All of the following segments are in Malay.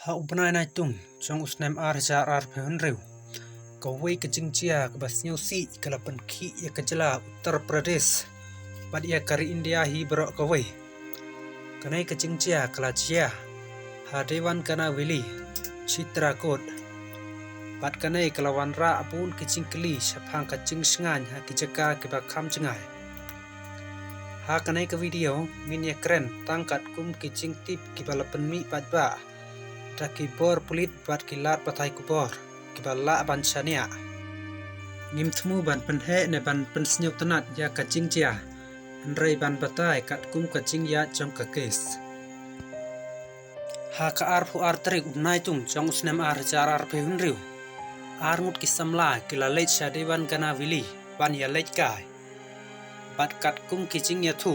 Ha upnai nai tung chong usnem ar jar ar phehun riu kawai ka jingchia ka basnyo si kala pankhi ya kajala Uttar Pradesh bad ya kari India hi bro kawai kanai ka jingchia kala chia ha dewan kana vili Chitrakoot bad kanai kala wanra apun ki jingkli shaphang ka jing sngan ha ki jaka ki ba kham chngai ha kanai ka video min ya kren tangkat kum ki jing tip ki balapan mi bad ba taki bor pulit bat kilat patai kubor kibala ban chania ngim thmu ban penhe ne ban pensnyuk tanat ya kaching chia anrei ban batai kat kum kaching ya chong ka kes ha ka ar pu ar trik unai tung chong usnem ar jar ar pe hunriu ar ngut ki samla kila leit sha dewan kana vili ban ya leit kai bat kat kum ki ching ya thu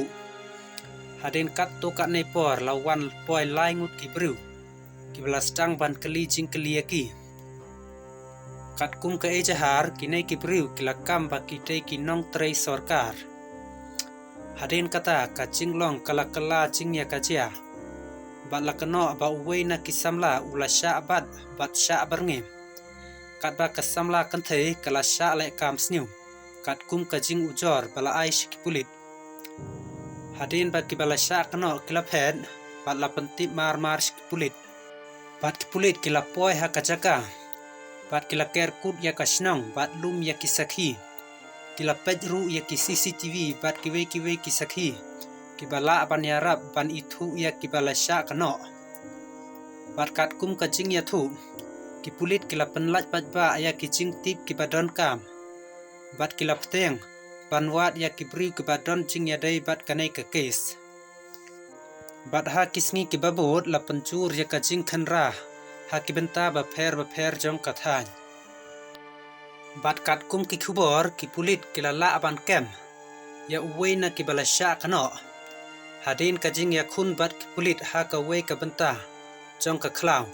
haden kat to kat nei por lawan poi lai ngut ki bru kibla stang ban kali jing kali aki kat kum ka ejahar kinai ki briu kilakam ba kitei ki nong trei sarkar haden kata ka jinglong kala kala jing ya kachia ba lakano ba uwei na kisamla ula sha abad bat sha barnge kat ba kasamla kan thei kala sha le kam sniu kat kum ka jing ujor bala ai shikipulit haden ba kibala sha kano kila phed ba la panti mar shikipulit bat kipulit kila poi ha kachaka bat kila kerkut ya kashnong bat lum ya kisakhi kila pejru ya ki CCTV bat kiwe kisakhi kibala ban yarab ban ithu ya kibala sha kano bat kat kum kaching ya thu kipulit kila penlaj bat ba ya kiching tip kibadon kam bat kila pteng banwat ya kibri kibadon ching ya dai bat kanai ka kes bat ha kisngi kibabot la pancur ya kaching khanra ha kibenta ba pher jong kathan bat kat kum ki khubor ki pulit kilala aban kem ya uwei na kibala sha kano hadin kajing ya khun bat ki pulit ha ka wei ka benta jong ka khlau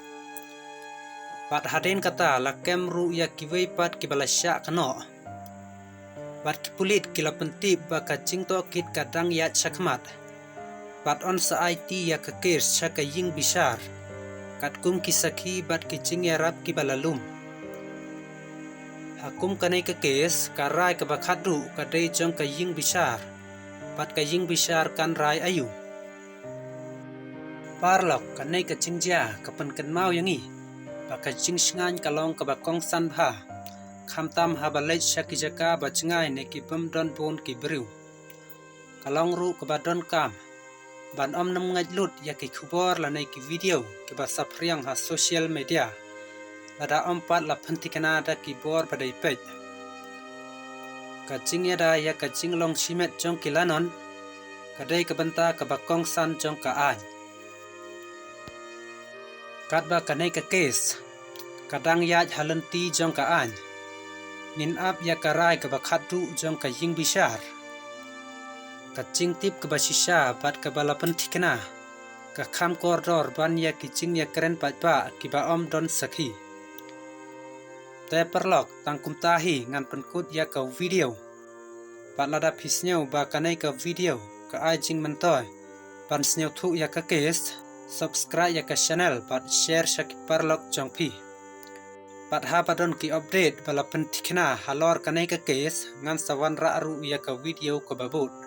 bat hadin kata la kem ru ya kiwei pat kibala sha kano bat ki pulit kila penti ba kaching to kit kadang ya chakmat bat on sa IT ya ka kes chaka ying bishar kat kum ki sakhi bat ki ching ya rap ki balalum hakum kanai ka kes karai ka bakhadu ka dei jong ka ying bishar bat ka ying bishar kan rai ayu parlok kanai ka chingja ka pan kan mau yangi ba ka ching sngan ka long ka ba kong san bha khamtam ha balai shaki jaka ba chngai ne ki pam don pon ki briu kalong ru ka ba don kam ban om nam ngai lut ya ki khubor la nei ki video ki ba sapriang ha social media ada om pat la phanti kana da ki bor ba dei pej ka ching ya da ya ka ching long simet jong ki lanon ka dei ka banta ka ba kong san jong ka ai kat ba ka nei ka kes kadang ya halanti jong ka ai nin ap ya ka rai ka ba khatu jong ka ying bishar kaching tip ke basisha bat ke balapan tikna ka kham koridor ban ya kiching ya keren pat ba ki ba om don sakhi te perlok tangkum tahi ngan penkut ya ka video bat lada pisnyau ba kanai ka video ka ai jing mentoy ban snyau thu ya ka kes subscribe ya ka channel bat share shaki perlok jongpi bat ha badon ki update balapan tikna halor kanai ka kes ngan sawan ra ru ya ka video ko babut